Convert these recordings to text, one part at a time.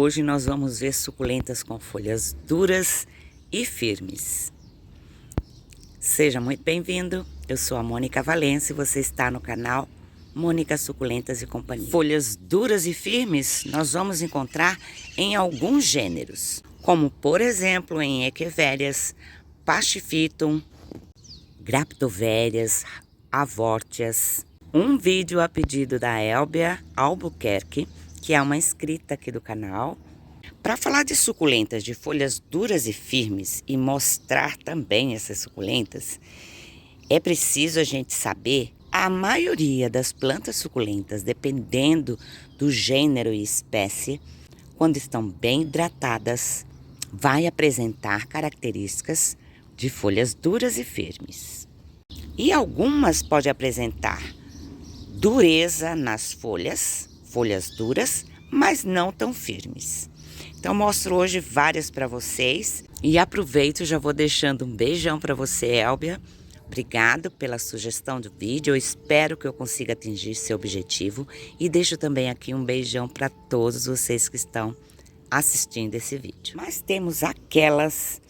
Hoje nós vamos ver suculentas com folhas duras e firmes. Seja muito bem-vindo, eu sou a Mônica Valença e você está no canal Mônica Suculentas e Companhia. Folhas duras e firmes nós vamos encontrar em alguns gêneros, como por exemplo em Echeverias, Pachyphytum, Graptoverias, Haworthias. Um vídeo a pedido da Elbia Albuquerque, que é uma inscrita aqui do canal, para falar de suculentas de folhas duras e firmes e mostrar também essas suculentas. É preciso a gente saber a maioria das plantas suculentas, dependendo do gênero e espécie, quando estão bem hidratadas, vai apresentar características de folhas duras e firmes. E algumas podem apresentar dureza nas folhas duras, mas não tão firmes. Então mostro hoje várias para vocês e aproveito, já vou deixando um beijão para você, Elbia. Obrigado pela sugestão do vídeo, eu espero que eu consiga atingir seu objetivo e deixo também aqui um beijão para todos vocês que estão assistindo esse vídeo. Mas temos aquelas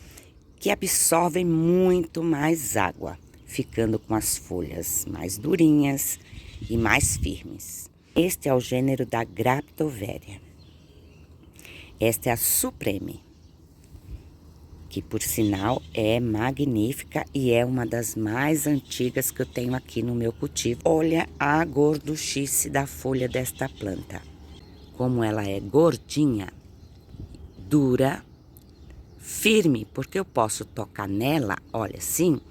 que absorvem muito mais água, ficando com as folhas mais durinhas e mais firmes. Este é o gênero da Graptoveria. Esta é a Supreme, que por sinal é magnífica e é uma das mais antigas que eu tenho aqui no meu cultivo. Olha a gorduchice da folha desta planta. Como ela é gordinha, dura, firme, porque eu posso tocar nela, olha assim,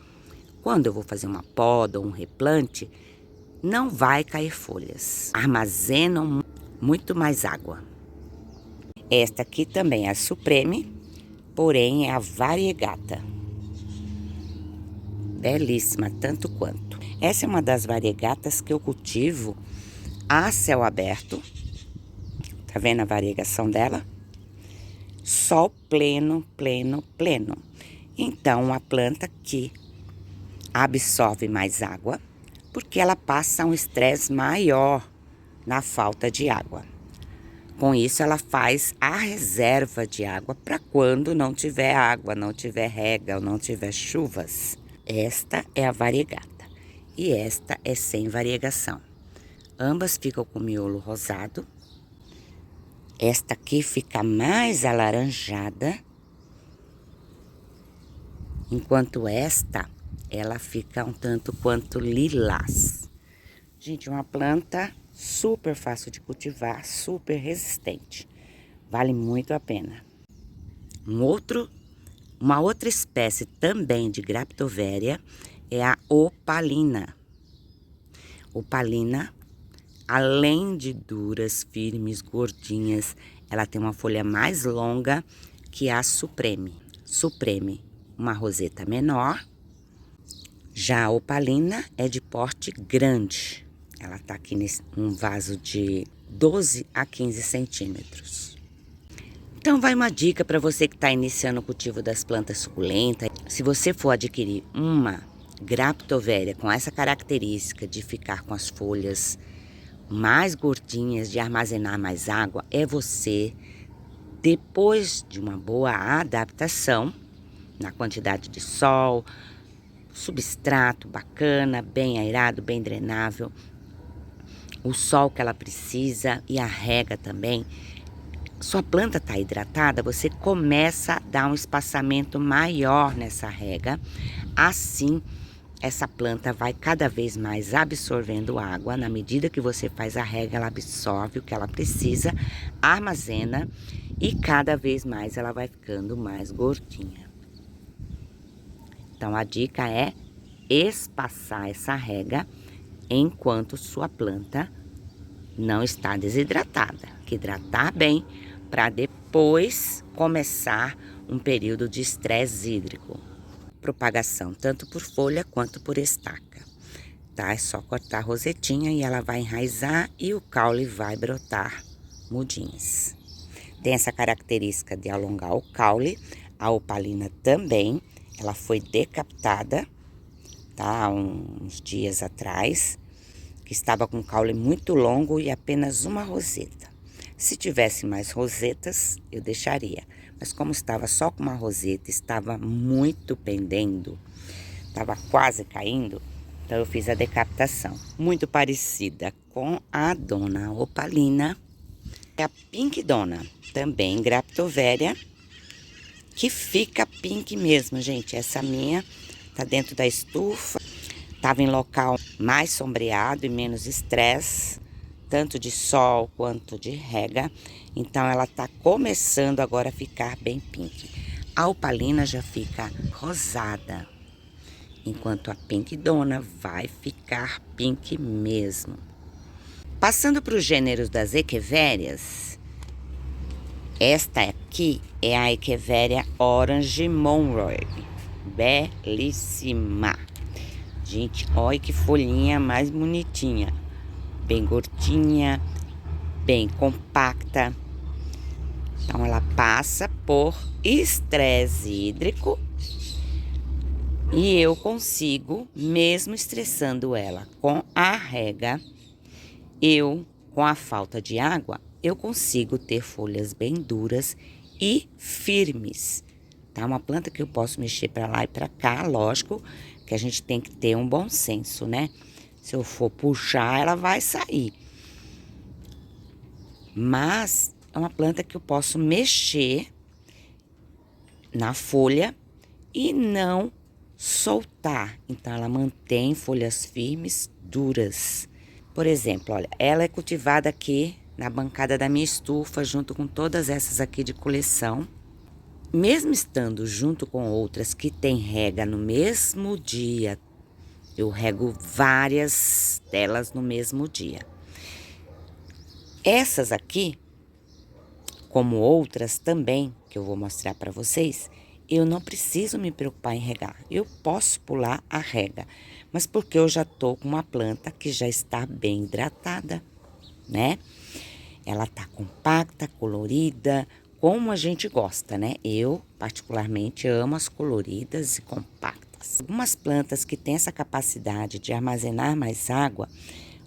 quando eu vou fazer uma poda ou um replante, não vai cair folhas. Armazenam muito mais água. Esta aqui também é a Supreme, porém é a Variegata. Belíssima, tanto quanto. Essa é uma das variegatas que eu cultivo a céu aberto. Tá vendo a variegação dela? Sol pleno, pleno, pleno. Então, uma planta que absorve mais água, porque ela passa um estresse maior na falta de água. Com isso, ela faz a reserva de água para quando não tiver água, não tiver rega ou não tiver chuvas. Esta é a variegata e esta é sem variegação. Ambas ficam com miolo rosado. Esta aqui fica mais alaranjada, enquanto ela fica um tanto quanto lilás. Gente, uma planta super fácil de cultivar, super resistente. Vale muito a pena. Uma outra espécie também de Graptoveria é a Opalina. Opalina, além de duras, firmes, gordinhas, ela tem uma folha mais longa que a Supreme. Supreme, uma roseta menor. Já a Opalina é de porte grande. Ela tá aqui nesse um vaso de 12 a 15 centímetros. Então vai uma dica para você que está iniciando o cultivo das plantas suculentas. Se você for adquirir uma Graptoveria com essa característica de ficar com as folhas mais gordinhas, de armazenar mais água, é você, depois de uma boa adaptação na quantidade de sol, substrato bacana, bem aerado, bem drenável, o sol que ela precisa e a rega também. Sua planta está hidratada, você começa a dar um espaçamento maior nessa rega. Assim, essa planta vai cada vez mais absorvendo água. Na medida que você faz a rega, ela absorve o que ela precisa, armazena e cada vez mais ela vai ficando mais gordinha. Então, a dica é espaçar essa rega enquanto sua planta não está desidratada. Que hidratar bem para depois começar um período de estresse hídrico. Propagação tanto por folha quanto por estaca. Tá? É só cortar a rosetinha e ela vai enraizar e o caule vai brotar mudinhas. Tem essa característica de alongar o caule. A opalina também. Ela foi decapitada, tá? Há uns dias atrás, que estava com o caule muito longo e apenas uma roseta. Se tivesse mais rosetas, eu deixaria. Mas como estava só com uma roseta, estava muito pendendo, estava quase caindo, então eu fiz a decapitação. Muito parecida com a Dona Opalina. A Pink Dona, também Graptoveria, que fica pink mesmo, gente. Essa minha tá dentro da estufa, tava em local mais sombreado e menos estresse, tanto de sol quanto de rega. Então ela tá começando agora a ficar bem pink. A Opalina já fica rosada, enquanto a Pink Dona vai ficar pink mesmo. Passando para os gêneros das Echeverias, esta aqui é a Echeveria Orange Monroe. Belíssima. Gente, olha que folhinha mais bonitinha. Bem gordinha, bem compacta. Então ela passa por estresse hídrico. E eu consigo, mesmo estressando ela com a rega, com a falta de água, eu consigo ter folhas bem duras e firmes. Tá? Uma planta que eu posso mexer para lá e para cá, lógico que a gente tem que ter um bom senso, né? Se eu for puxar, ela vai sair. Mas é uma planta que eu posso mexer na folha e não soltar. Então ela mantém folhas firmes, duras. Por exemplo, olha, ela é cultivada aqui na bancada da minha estufa, junto com todas essas aqui de coleção. Mesmo estando junto com outras que tem rega no mesmo dia, eu rego várias delas no mesmo dia. Essas aqui, como outras também, que eu vou mostrar para vocês, eu não preciso me preocupar em regar. Eu posso pular a rega, mas porque eu já tô com uma planta que já está bem hidratada, né? Ela tá compacta, colorida, como a gente gosta, né? Eu, particularmente, amo as coloridas e compactas. Algumas plantas que têm essa capacidade de armazenar mais água,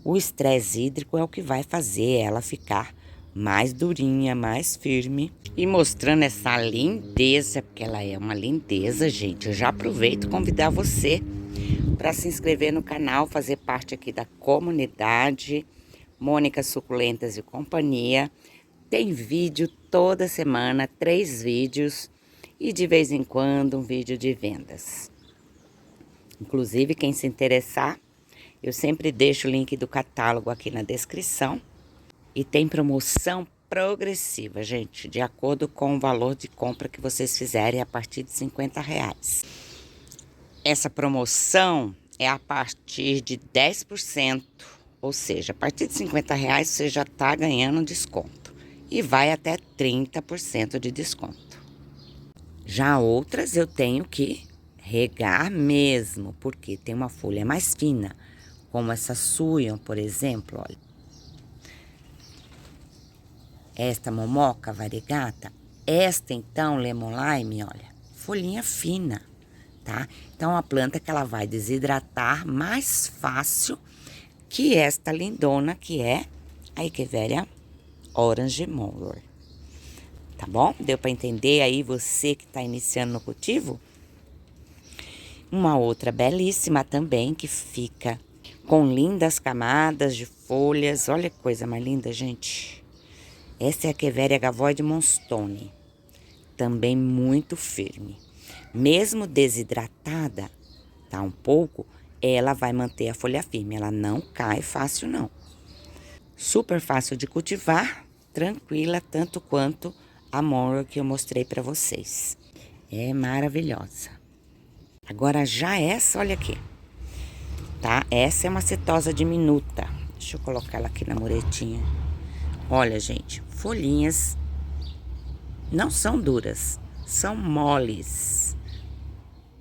o estresse hídrico é o que vai fazer ela ficar mais durinha, mais firme. E mostrando essa lindeza, porque ela é uma lindeza, gente. Eu já aproveito convidar você para se inscrever no canal, fazer parte aqui da comunidade Mônica Suculentas e Companhia. Tem vídeo toda semana, 3 vídeos e de vez em quando um vídeo de vendas. Inclusive, quem se interessar, eu sempre deixo o link do catálogo aqui na descrição. E tem promoção progressiva, gente, de acordo com o valor de compra que vocês fizerem a partir de R$50. Essa promoção é a partir de 10%, ou seja, a partir de R$50 você já está ganhando desconto. E vai até 30% de desconto. Já outras eu tenho que regar mesmo, porque tem uma folha mais fina, como essa Suyon, por exemplo, olha. Esta momoca variegata, esta então, lemon lime, olha, folhinha fina, tá? Então, é uma planta que ela vai desidratar mais fácil que esta lindona, que é a Echeveria Orange Monroe. Tá bom? Deu para entender aí você que tá iniciando no cultivo? Uma outra belíssima também, que fica com lindas camadas de folhas. Olha que coisa mais linda, gente. Essa é a Echeveria Gavoide Monstone, também muito firme. Mesmo desidratada, tá um pouco, ela vai manter a folha firme, ela não cai fácil não. Super fácil de cultivar, tranquila, tanto quanto a Monroe que eu mostrei para vocês. É maravilhosa. Agora já essa, olha aqui, tá? Essa é uma setosa diminuta. Deixa eu colocar ela aqui na muretinha. Olha, gente, folhinhas não são duras, são moles.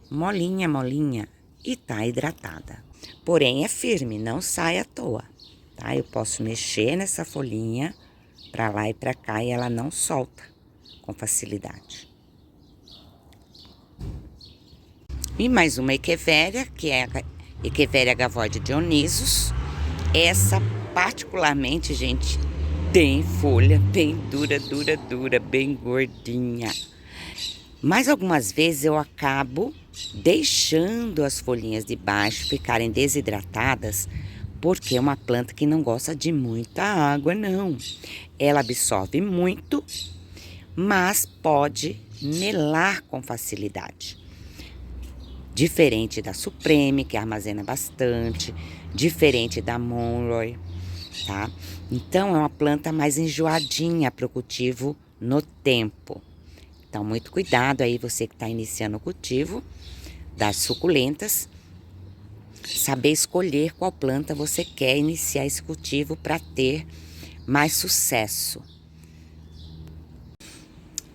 Molinha, molinha. E tá hidratada. Porém, é firme, não sai à toa, tá? Eu posso mexer nessa folhinha pra lá e pra cá e ela não solta com facilidade. E mais uma Echeveria, que é a Echeveria Gavoide Dionysus. Essa, particularmente, gente, tem folha bem dura, dura, dura, bem gordinha. Mas algumas vezes eu acabo deixando as folhinhas de baixo ficarem desidratadas, porque é uma planta que não gosta de muita água, não. Ela absorve muito, mas pode melar com facilidade. Diferente da Supreme, que armazena bastante, diferente da Monroe, tá? Então é uma planta mais enjoadinha para o cultivo no tempo. Então, muito cuidado aí, você que está iniciando o cultivo das suculentas. Saber escolher qual planta você quer iniciar esse cultivo para ter mais sucesso.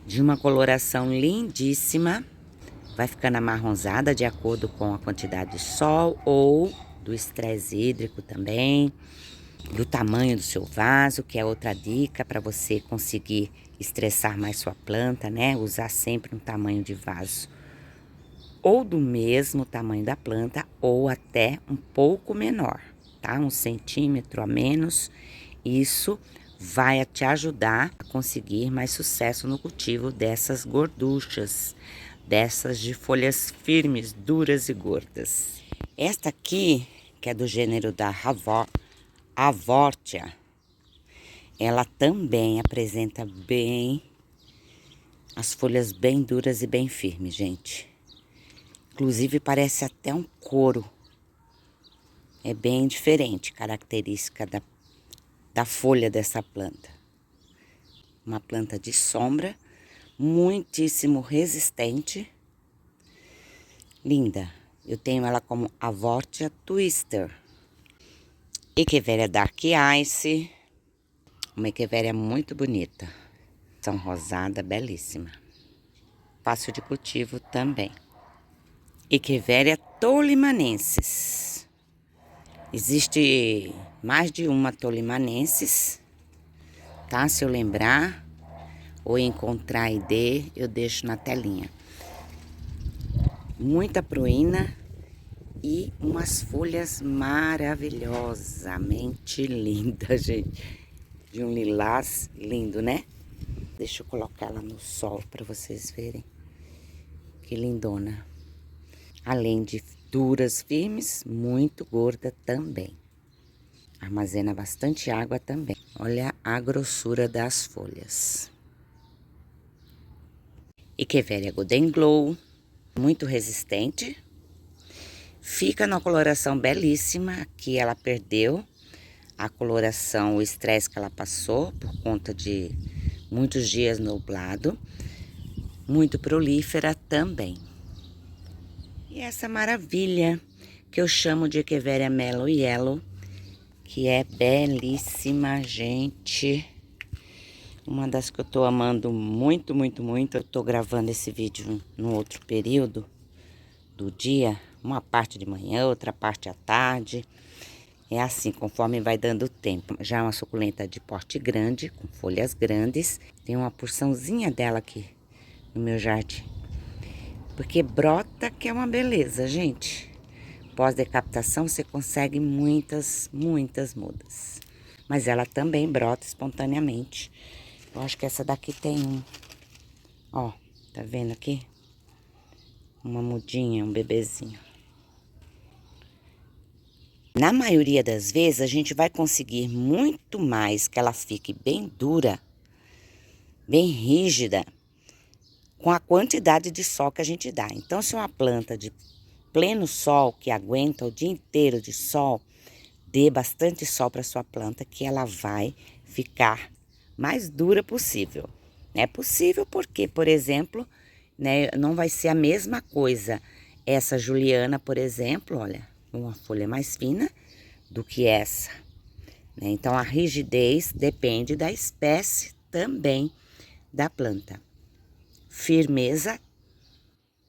De uma coloração lindíssima, vai ficando amarronzada de acordo com a quantidade de sol ou do estresse hídrico também, do tamanho do seu vaso, que é outra dica para você conseguir estressar mais sua planta, né? Usar sempre um tamanho de vaso ou do mesmo tamanho da planta ou até um pouco menor, tá? 1 centímetro a menos. Isso vai te ajudar a conseguir mais sucesso no cultivo dessas gorduchas, dessas de folhas firmes, duras e gordas. Esta aqui, que é do gênero da Haworthia, ela também apresenta bem as folhas bem duras e bem firmes, gente. Inclusive parece até um couro. É bem diferente, característica da folha dessa planta. Uma planta de sombra, muitíssimo resistente. Linda. Eu tenho ela como Haworthia Twister. Echeveria Dark Ice. Uma Echeveria muito bonita. São rosada, belíssima. Fácil de cultivo também. Echeveria tolimanensis. Existe mais de uma tolimanensis, tá? Se eu lembrar ou encontrar a ID, eu deixo na telinha. Muita proína e umas folhas maravilhosamente lindas, gente. De um lilás lindo, né? Deixa eu colocar ela no sol para vocês verem. Que lindona. Além de duras, firmes, muito gorda também. Armazena bastante água também. Olha a grossura das folhas. Echeveria Golden Glow, muito resistente. Fica numa coloração belíssima. Aqui ela perdeu a coloração, o estresse que ela passou por conta de muitos dias nublado. Muito prolífera também. E essa maravilha que eu chamo de Echeveria Mellow Yellow, que é belíssima, gente. Uma das que eu tô amando muito, muito, muito. Eu tô gravando esse vídeo no outro período do dia, uma parte de manhã, outra parte à tarde. É assim, conforme vai dando tempo. Já é uma suculenta de porte grande, com folhas grandes. Tem uma porçãozinha dela aqui no meu jardim. Porque brota que é uma beleza, gente. Pós-decapitação você consegue muitas, muitas mudas. Mas ela também brota espontaneamente. Eu acho que essa daqui tem um. Ó, tá vendo aqui? Uma mudinha, um bebezinho. Na maioria das vezes, a gente vai conseguir muito mais que ela fique bem dura, bem rígida, com a quantidade de sol que a gente dá. Então, se é uma planta de pleno sol, que aguenta o dia inteiro de sol, dê bastante sol para sua planta, que ela vai ficar mais dura possível. É possível porque, por exemplo, né, não vai ser a mesma coisa. Essa Juliana, por exemplo, olha, uma folha mais fina do que essa, né? Então, a rigidez depende da espécie também da planta. Firmeza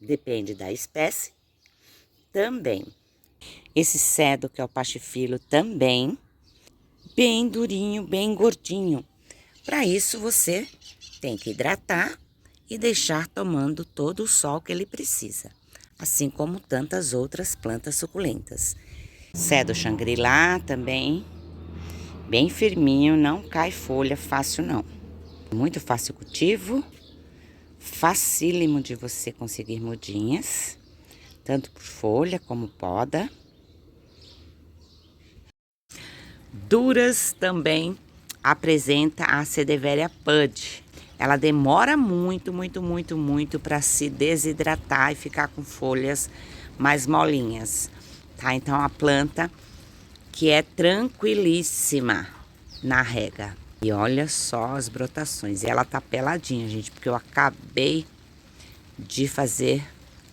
depende da espécie também. Esse cedo, que é o pachifilo, também bem durinho, bem gordinho. Para isso, você tem que hidratar e deixar tomando todo o sol que ele precisa, assim como tantas outras plantas suculentas. Cedo Shangri-La também, Bem firminho, não cai folha fácil não. Muito fácil o cultivo, facílimo de você conseguir mudinhas, tanto por folha como poda. Duras também apresenta a Sedeveria Pud. Ela demora muito para se desidratar e ficar com folhas mais molinhas, tá? Então, a planta que é tranquilíssima na rega. E olha só as brotações. E ela tá peladinha, gente, porque eu acabei de fazer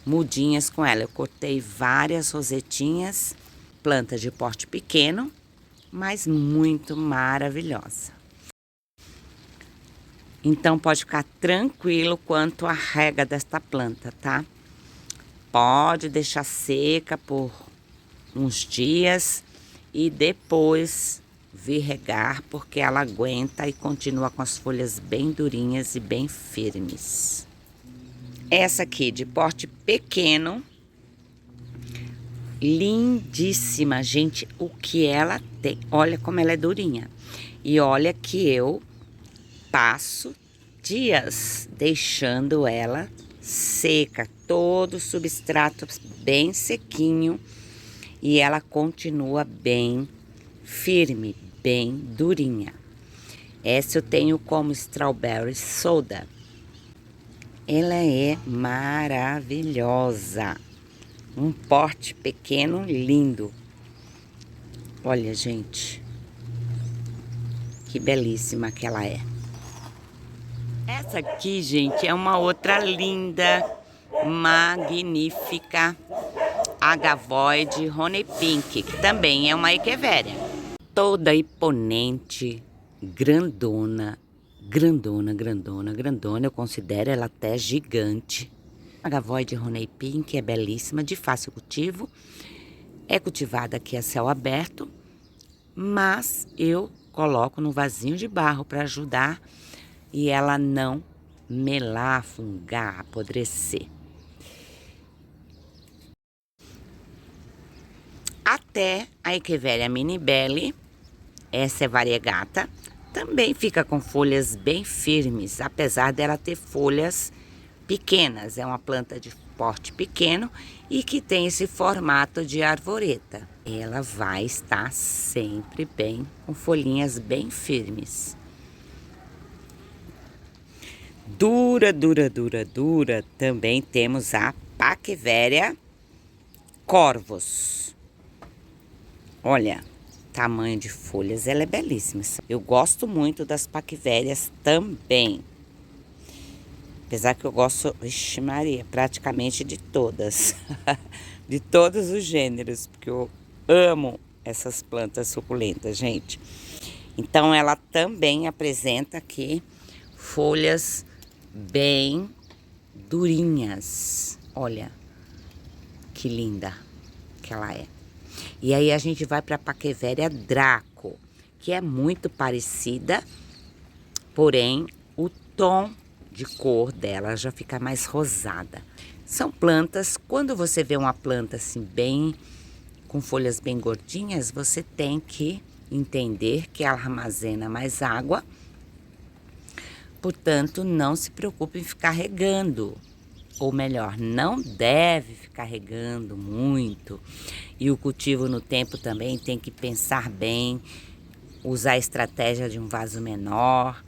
mudinhas com ela. Eu cortei várias rosetinhas, planta de porte pequeno, mas muito maravilhosa. Então, pode ficar tranquilo quanto à rega desta planta, tá? Pode deixar seca por uns dias e depois vir regar, porque ela aguenta e continua com as folhas bem durinhas e bem firmes. Essa aqui, de porte pequeno, lindíssima, gente, o que ela tem. Olha como ela é durinha. E olha que eu passo dias deixando ela seca, todo o substrato bem sequinho, e ela continua bem firme, bem durinha. Essa eu tenho como Strawberry Soda. Ela é maravilhosa. Um porte pequeno, lindo. Olha, gente, que belíssima que ela é. Essa aqui, gente, é uma outra linda, magnífica Agavoid Honey Pink, que também é uma Echeveria. Toda imponente, grandona, grandona. Eu considero ela até gigante. A Agavoid Honey Pink é belíssima, de fácil cultivo. É cultivada aqui a céu aberto, mas eu coloco no vasinho de barro para ajudar e ela não melar, fungar, apodrecer. Até a Echeveria Mini Belly, essa é variegata, também fica com folhas bem firmes, apesar dela ter folhas pequenas. É uma planta de porte pequeno e que tem esse formato de arvoreta. Ela vai estar sempre bem, com folhinhas bem firmes. Dura, também temos a Paquiveria Corvus. Olha, tamanho de folhas, ela é belíssima. Eu gosto muito das Paquivérias também. Apesar que eu gosto, vixe Maria, praticamente de todas. De todos os gêneros, porque eu amo essas plantas suculentas, gente. Então, ela também apresenta aqui folhas bem durinhas. Olha que linda que ela é. E aí a gente vai para a Paquiveria Draco, que é muito parecida, porém o tom de cor dela já fica mais rosada. São plantas, quando você vê uma planta assim bem, com folhas bem gordinhas, você tem que entender que ela armazena mais água. Portanto, não se preocupe em ficar regando. Ou melhor, não deve ficar regando muito. E o cultivo no tempo também tem que pensar bem, usar a estratégia de um vaso menor,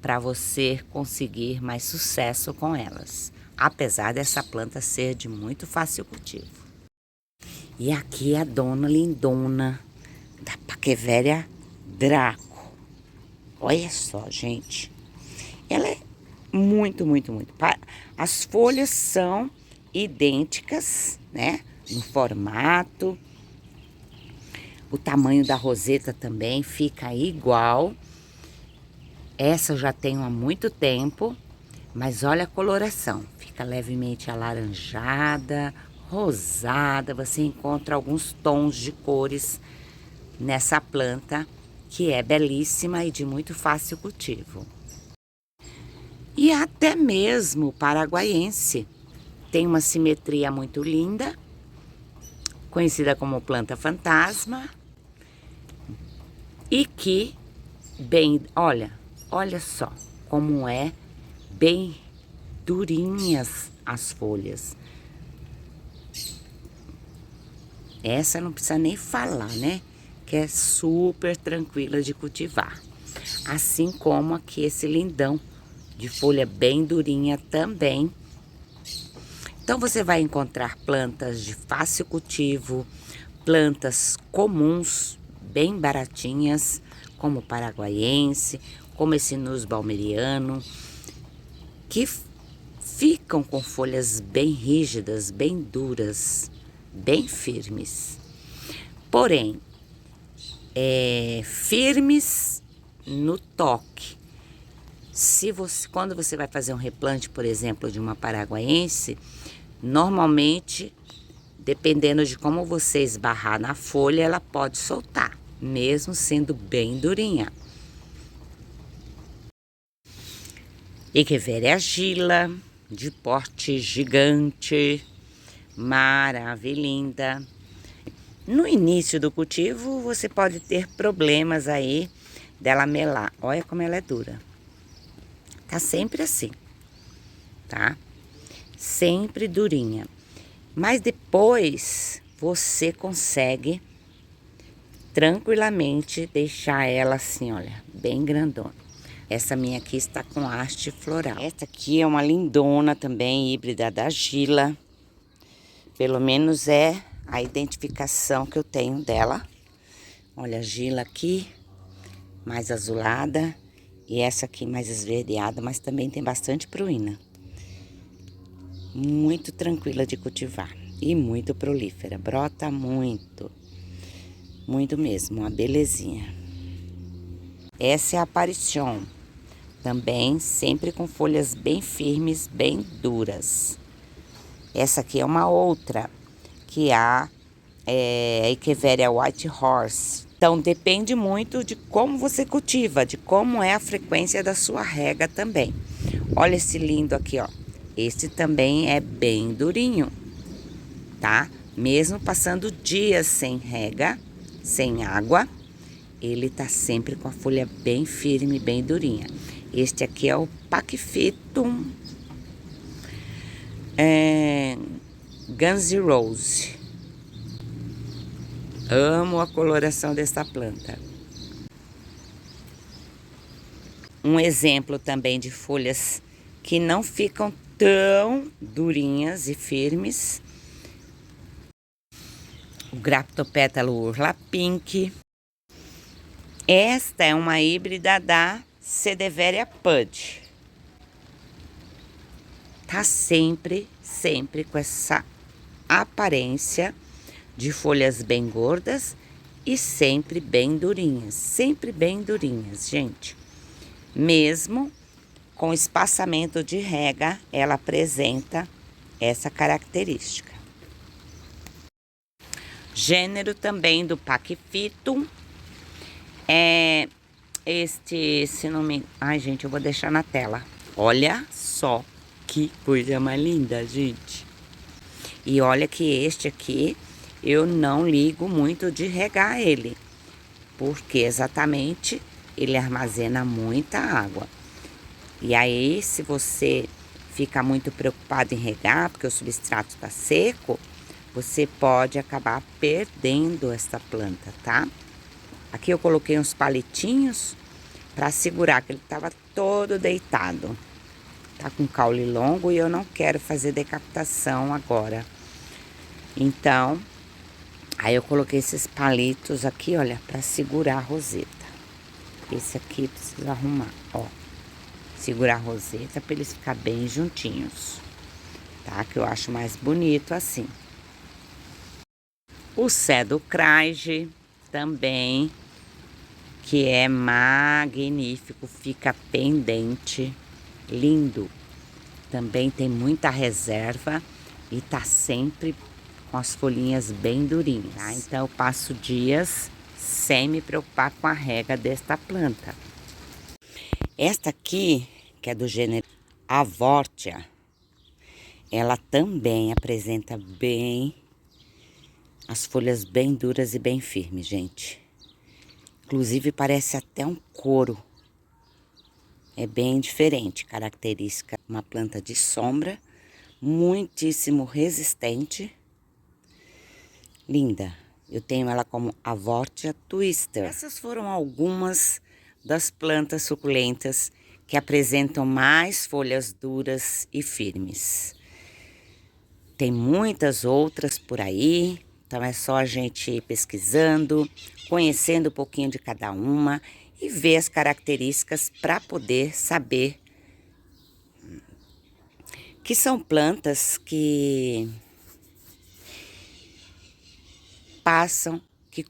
para você conseguir mais sucesso com elas. Apesar dessa planta ser de muito fácil cultivo. E aqui a dona lindona da Paquiveria Draco. Olha só, gente. Ela é muito. As folhas são idênticas, né? No formato. O tamanho da roseta também fica igual. Essa eu já tenho há muito tempo, mas olha a coloração. Fica levemente alaranjada, rosada. Você encontra alguns tons de cores nessa planta, que é belíssima e de muito fácil cultivo. E até mesmo o paraguaiense tem uma simetria muito linda, conhecida como planta fantasma. E que bem, olha só como é bem durinhas as folhas. Essa não precisa nem falar, né? Que é super tranquila de cultivar. Assim como aqui esse lindão de folha bem durinha também. Então você vai encontrar plantas de fácil cultivo, plantas comuns, bem baratinhas, como o paraguaiense, como esse nus balmeriano, que ficam com folhas bem rígidas, bem duras, bem firmes. Porém, firmes no toque. Quando você vai fazer um replante, por exemplo, de uma paraguaiense, normalmente, dependendo de como você esbarrar na folha, ela pode soltar, mesmo sendo bem durinha. Echeveria gila, de porte gigante, maravilhinda. No início do cultivo, você pode ter problemas aí dela melar. Olha como ela é dura. Tá sempre assim, tá? Sempre durinha. Mas depois você consegue tranquilamente deixar ela assim, olha, bem grandona. Essa minha aqui está com haste floral. Essa aqui é uma lindona também, híbrida da Gila. Pelo menos é a identificação que eu tenho dela. Olha a Gila aqui, mais azulada. E essa aqui mais esverdeada, mas também tem bastante pruína. Muito tranquila de cultivar e muito prolífera. Brota muito, muito mesmo, uma belezinha. Essa é a Aparition, também sempre com folhas bem firmes, bem duras. Essa aqui é uma outra, que é a Echeveria White Horse. Então depende muito de como você cultiva, de como é a frequência da sua rega também. Olha esse lindo aqui, ó. Esse também é bem durinho, tá? Mesmo passando dias sem rega, sem água, ele tá sempre com a folha bem firme, bem durinha. Este aqui é o Pachyphytum Guns N' Rose. Amo a coloração dessa planta. Um exemplo também de folhas que não ficam tão durinhas e firmes. O Graptopétalo Urla Pink. Esta é uma híbrida da Sedeveria Pud. Tá sempre com essa aparência de folhas bem gordas e sempre bem durinhas, gente. Mesmo com espaçamento de rega, ela apresenta essa característica. Gênero também do Pachyphytum é este, se não me... Ai, gente, eu vou deixar na tela. Olha só que coisa mais linda, gente. E olha que este aqui, eu não ligo muito de regar ele. Porque exatamente ele armazena muita água. E aí, se você fica muito preocupado em regar, porque o substrato está seco, você pode acabar perdendo essa planta, tá? Aqui eu coloquei uns palitinhos para segurar, que ele estava todo deitado. Tá com caule longo e eu não quero fazer decapitação agora. Então, aí eu coloquei esses palitos aqui, olha, para segurar a roseta. Esse aqui precisa arrumar, ó. Segurar a roseta para eles ficar bem juntinhos, tá? Que eu acho mais bonito assim. O Cedo Craige também, que é magnífico, fica pendente, lindo. Também tem muita reserva e tá sempre com as folhinhas bem durinhas, tá? Então eu passo dias sem me preocupar com a rega desta planta. Esta aqui, que é do gênero Avortia, ela também apresenta bem as folhas bem duras e bem firmes, gente. Inclusive parece até um couro. É bem diferente, característica, uma planta de sombra, muitíssimo resistente. Linda. Eu tenho ela como Avortia Twister. Essas foram algumas das plantas suculentas que apresentam mais folhas duras e firmes. Tem muitas outras por aí, então é só a gente ir pesquisando, conhecendo um pouquinho de cada uma e ver as características para poder saber que são plantas que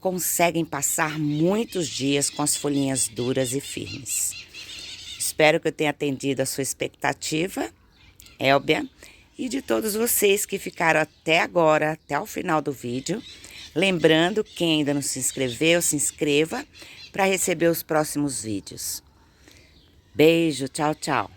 conseguem passar muitos dias com as folhinhas duras e firmes. Espero que eu tenha atendido a sua expectativa, Elbia, e de todos vocês que ficaram até agora, até o final do vídeo. Lembrando, quem ainda não se inscreveu, se inscreva para receber os próximos vídeos. Beijo, tchau, tchau.